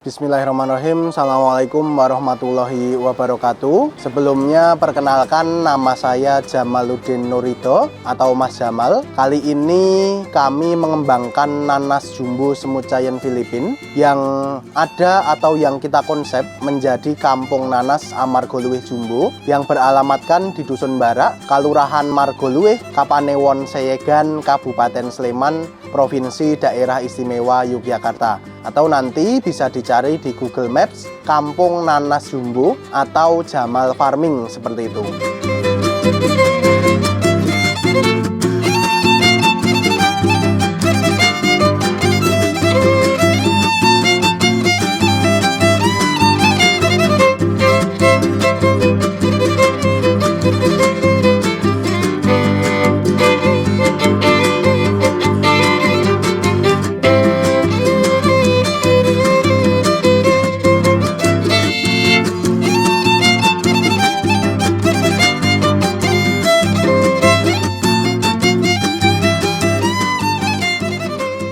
Bismillahirrahmanirrahim. Assalamualaikum warahmatullahi wabarakatuh. Sebelumnya perkenalkan, nama saya Jamaluddin Nurito atau Mas Jamal. Kali ini kami mengembangkan nanas jumbo semut giant Filipin yang ada atau yang kita konsep menjadi kampung nanas Amargoluwih Jumbo yang beralamatkan di Dusun Barak, Kalurahan Margoluwih, Kapanewon Seyegan, Kabupaten Sleman, Provinsi Daerah Istimewa Yogyakarta. Atau nanti bisa dicari di Google Maps Kampung Nanas Jumbo atau Jamal Farming seperti itu.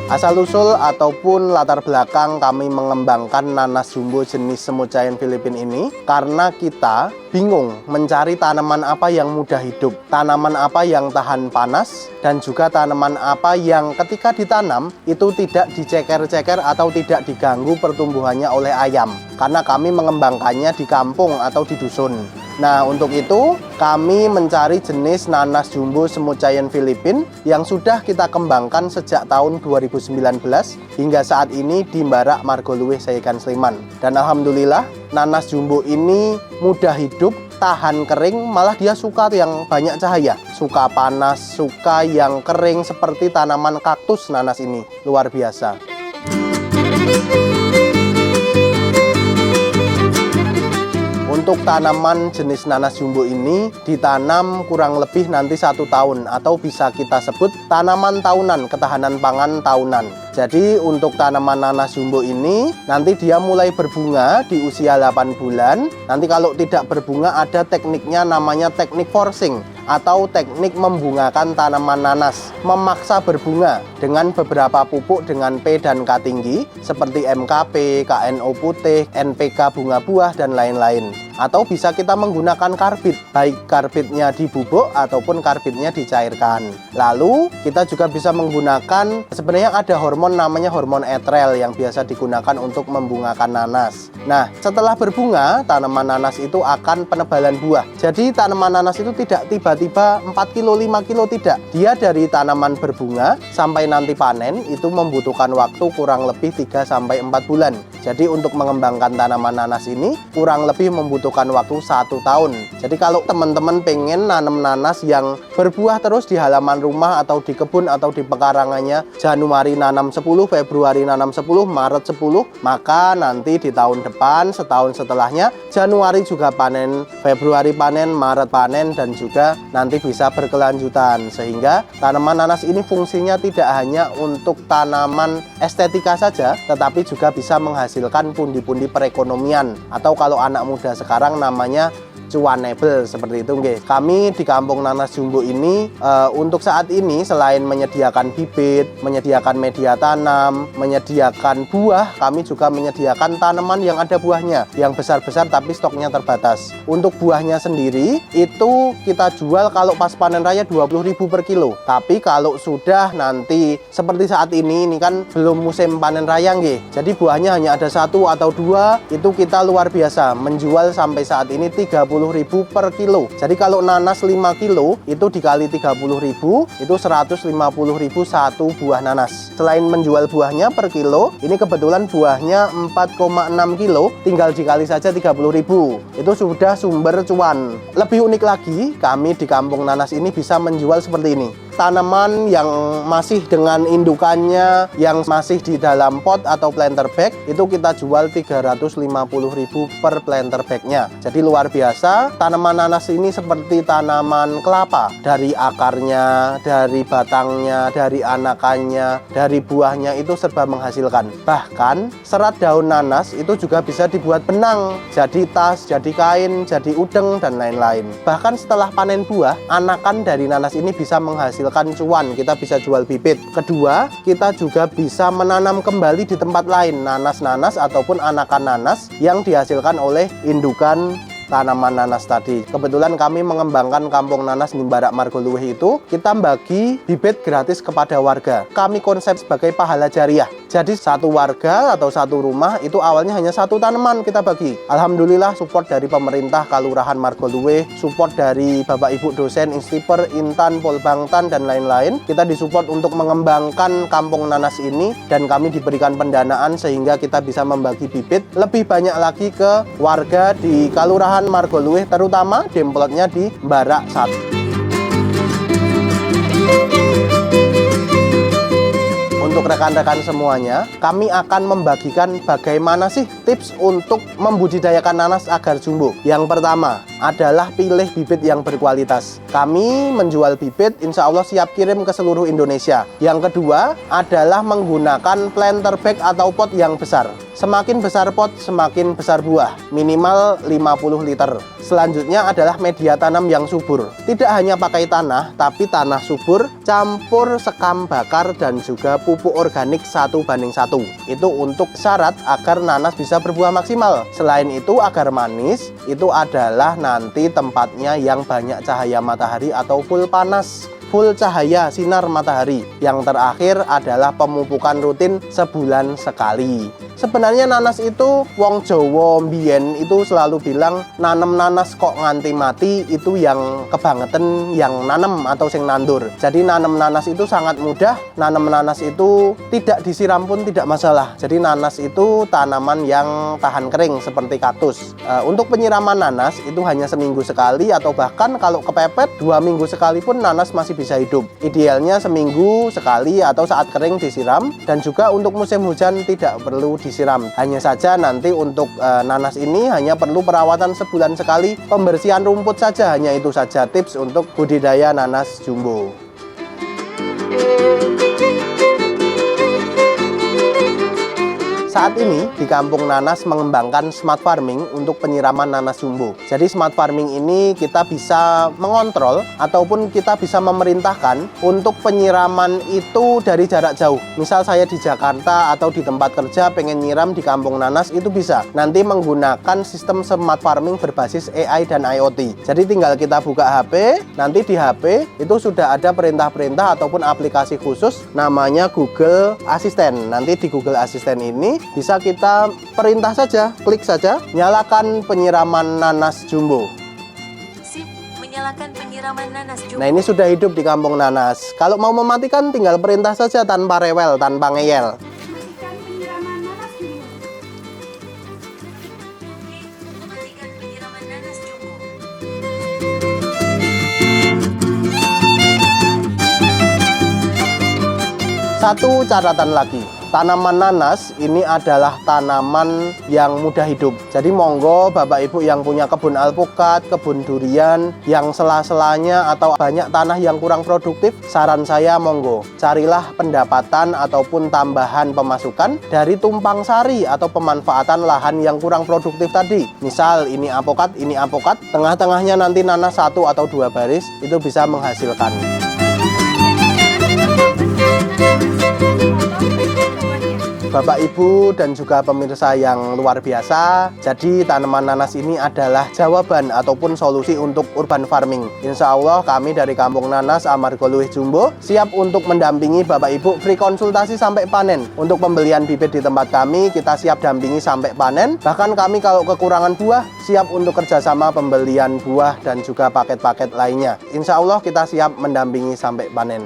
Asal-usul ataupun latar belakang kami mengembangkan nanas jumbo jenis semut giant Filipin ini karena kita bingung mencari tanaman apa yang mudah hidup, tanaman apa yang tahan panas, dan juga tanaman apa yang ketika ditanam itu tidak diceker-ceker atau tidak diganggu pertumbuhannya oleh ayam, karena kami mengembangkannya di kampung atau di dusun. Nah, untuk itu kami mencari jenis nanas jumbo semut giant Filipin yang sudah kita kembangkan sejak tahun 2019 hingga saat ini di Barak, Margoluwih, Seyegan, Sleman. Dan alhamdulillah nanas jumbo ini mudah hidup, tahan kering, malah dia suka yang banyak cahaya, suka panas, suka yang kering seperti tanaman kaktus nanas ini. Luar biasa. Untuk tanaman jenis nanas jumbo ini ditanam kurang lebih nanti 1 tahun atau bisa kita sebut tanaman tahunan, ketahanan pangan tahunan. Jadi untuk tanaman nanas jumbo ini nanti dia mulai berbunga di usia 8 bulan. Nanti kalau tidak berbunga ada tekniknya namanya teknik forcing atau teknik membungakan tanaman nanas, memaksa berbunga dengan beberapa pupuk dengan P dan K tinggi seperti MKP, KNO putih, NPK bunga buah, dan lain-lain. Atau bisa kita menggunakan karbit, baik karbitnya dibubuk ataupun karbitnya dicairkan. Lalu kita juga bisa menggunakan, sebenarnya ada hormon namanya hormon etrel yang biasa digunakan untuk membungakan nanas. Nah, setelah berbunga, tanaman nanas itu akan penebalan buah. Jadi tanaman nanas itu tidak tiba-tiba 4 kilo, 5 kilo, tidak. Dia dari tanaman berbunga sampai nanti panen itu membutuhkan waktu kurang lebih 3-4 bulan. Jadi untuk mengembangkan tanaman nanas ini kurang lebih membutuhkan waktu 1 tahun. Jadi kalau teman-teman pengen nanam nanas yang berbuah terus di halaman rumah atau di kebun atau di pekarangannya, Januari nanam 10, Februari nanam 10, Maret 10, maka nanti di tahun depan, setahun setelahnya, Januari juga panen, Februari panen, Maret panen, dan juga nanti bisa berkelanjutan. Sehingga tanaman nanas ini fungsinya tidak hanya untuk tanaman estetika saja, tetapi juga bisa menghasilkan pundi-pundi perekonomian, atau kalau anak muda sekarang namanya cuanable seperti itu. Kami di Kampung Nanas Jumbo ini untuk saat ini selain menyediakan bibit, menyediakan media tanam, menyediakan buah, kami juga menyediakan tanaman yang ada buahnya, yang besar-besar tapi stoknya terbatas. Untuk buahnya sendiri itu kita jual kalau pas panen raya 20.000 per kilo. Tapi kalau sudah nanti seperti saat ini kan belum musim panen raya jadi buahnya hanya ada 1 atau 2, itu kita luar biasa menjual sampai saat ini 30.000 per kilo. Jadi kalau nanas 5 kilo itu dikali 30.000 itu 150.000 satu buah nanas. Selain menjual buahnya per kilo, ini kebetulan buahnya 4,6 kilo, tinggal dikali saja 30.000. Itu sudah sumber cuan. Lebih unik lagi, kami di Kampung Nanas ini bisa menjual seperti ini. Tanaman yang masih dengan indukannya, yang masih di dalam pot atau planter bag, itu kita jual 350.000 per planter bagnya. Jadi luar biasa. Tanaman nanas ini seperti tanaman kelapa, dari akarnya, dari batangnya, dari anakannya, dari buahnya itu serba menghasilkan. Bahkan serat daun nanas itu juga bisa dibuat benang, jadi tas, jadi kain, jadi udeng, dan lain-lain. Bahkan setelah panen buah, anakan dari nanas ini bisa menghasilkan menghasilkan cuan, kita bisa jual bibit. Kedua, kita juga bisa menanam kembali di tempat lain nanas-nanas ataupun anakan nanas yang dihasilkan oleh indukan tanaman nanas tadi. Kebetulan kami mengembangkan Kampung Nanas Nimbarak Margoluwih itu, kita bagi bibit gratis kepada warga. Kami konsep sebagai pahala jariah. Jadi satu warga atau satu rumah itu awalnya hanya satu tanaman kita bagi. Alhamdulillah support dari pemerintah Kalurahan Margoluwih, support dari Bapak Ibu dosen, Instiper, Intan, Polbangtan, dan lain-lain. Kita disupport untuk mengembangkan Kampung Nanas ini dan kami diberikan pendanaan sehingga kita bisa membagi bibit lebih banyak lagi ke warga di Kalurahan Margoluwih, terutama demplotnya di Barak 1. Untuk rekan-rekan semuanya, kami akan membagikan bagaimana sih tips untuk membudidayakan nanas agar jumbo. Yang pertama adalah pilih bibit yang berkualitas. Kami menjual bibit, insya Allah siap kirim ke seluruh Indonesia. Yang kedua adalah menggunakan planter bag atau pot yang besar. Semakin besar pot, semakin besar buah, minimal 50 liter. Selanjutnya adalah media tanam yang subur. Tidak hanya pakai tanah, tapi tanah subur, campur sekam bakar, dan juga pupuk organik 1:1. Itu untuk syarat agar nanas bisa berbuah maksimal. Selain itu, agar manis, itu adalah nanti tempatnya yang banyak cahaya matahari atau full panas. Full cahaya sinar matahari. Yang terakhir adalah pemupukan rutin sebulan sekali. Sebenarnya nanas itu wong Jawa mbiyen itu selalu bilang nanem nanas kok nganti mati itu yang kebangetan yang nanem atau sing nandur. Jadi nanem nanas itu sangat mudah, nanem nanas itu tidak disiram pun tidak masalah. Jadi nanas itu tanaman yang tahan kering seperti kaktus. Untuk penyiraman nanas itu hanya seminggu sekali atau bahkan kalau kepepet 2 minggu sekali pun nanas masih bisa hidup. Idealnya seminggu sekali atau saat kering disiram, dan juga untuk musim hujan tidak perlu disiram. Hanya saja nanti untuk nanas ini hanya perlu perawatan sebulan sekali, pembersihan rumput saja, hanya itu saja tips untuk budidaya nanas jumbo. Saat ini di Kampung Nanas mengembangkan smart farming untuk penyiraman nanas jumbo. Jadi smart farming ini kita bisa mengontrol ataupun kita bisa memerintahkan untuk penyiraman itu dari jarak jauh. Misal saya di Jakarta atau di tempat kerja pengen nyiram di Kampung Nanas itu bisa. Nanti menggunakan sistem smart farming berbasis AI dan IoT. Jadi tinggal kita buka HP, nanti di HP itu sudah ada perintah-perintah ataupun aplikasi khusus namanya Google Assistant. Nanti di Google Assistant ini bisa kita perintah saja, klik saja, nyalakan penyiraman nanas jumbo. Sip, menyalakan penyiraman nanas jumbo. Nah, ini sudah hidup di Kampung Nanas. Kalau mau mematikan tinggal perintah saja tanpa rewel, tanpa ngeyel. Matikan penyiraman nanas jumbo. Matikan penyiraman nanas jumbo. Satu catatan lagi. Tanaman nanas ini adalah tanaman yang mudah hidup. Jadi monggo Bapak Ibu yang punya kebun alpukat, kebun durian, yang sela-selanya atau banyak tanah yang kurang produktif, saran saya monggo carilah pendapatan ataupun tambahan pemasukan dari tumpang sari atau pemanfaatan lahan yang kurang produktif tadi. Misal ini apokat, tengah-tengahnya nanti nanas 1 atau 2 baris, itu bisa menghasilkan. Bapak Ibu dan juga pemirsa yang luar biasa, jadi tanaman nanas ini adalah jawaban ataupun solusi untuk urban farming. Insya Allah kami dari Kampung Nanas Margoluwih Jumbo siap untuk mendampingi Bapak Ibu free konsultasi sampai panen. Untuk pembelian bibit di tempat kami, kita siap dampingi sampai panen. Bahkan kami kalau kekurangan buah, siap untuk kerjasama pembelian buah dan juga paket-paket lainnya. Insya Allah kita siap mendampingi sampai panen.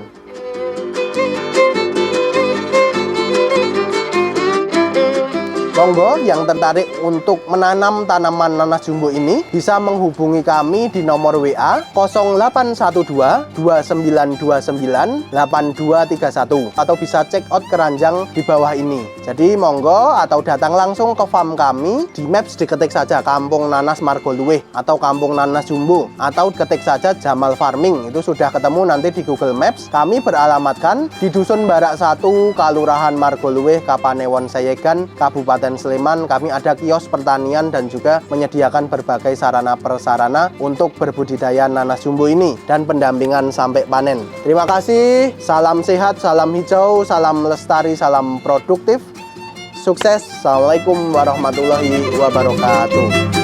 Monggo yang tertarik untuk menanam tanaman nanas jumbo ini bisa menghubungi kami di nomor WA 0812 2929 8231 atau bisa check out keranjang di bawah ini. Jadi monggo atau datang langsung ke farm kami, di Maps diketik saja Kampung Nanas Margoluwih atau Kampung Nanas Jumbo atau ketik saja Jamal Farming, itu sudah ketemu nanti di Google Maps. Kami beralamatkan di Dusun Barak 1, Kalurahan Margoluwih, Kapanewon Sayegan, Kabupaten Kabupaten Sleman kami ada kios pertanian dan juga menyediakan berbagai sarana prasarana untuk berbudidaya nanas jumbo ini dan pendampingan sampai panen. Terima kasih, salam sehat, salam hijau, salam lestari, salam produktif. Sukses. Assalamualaikum warahmatullahi wabarakatuh.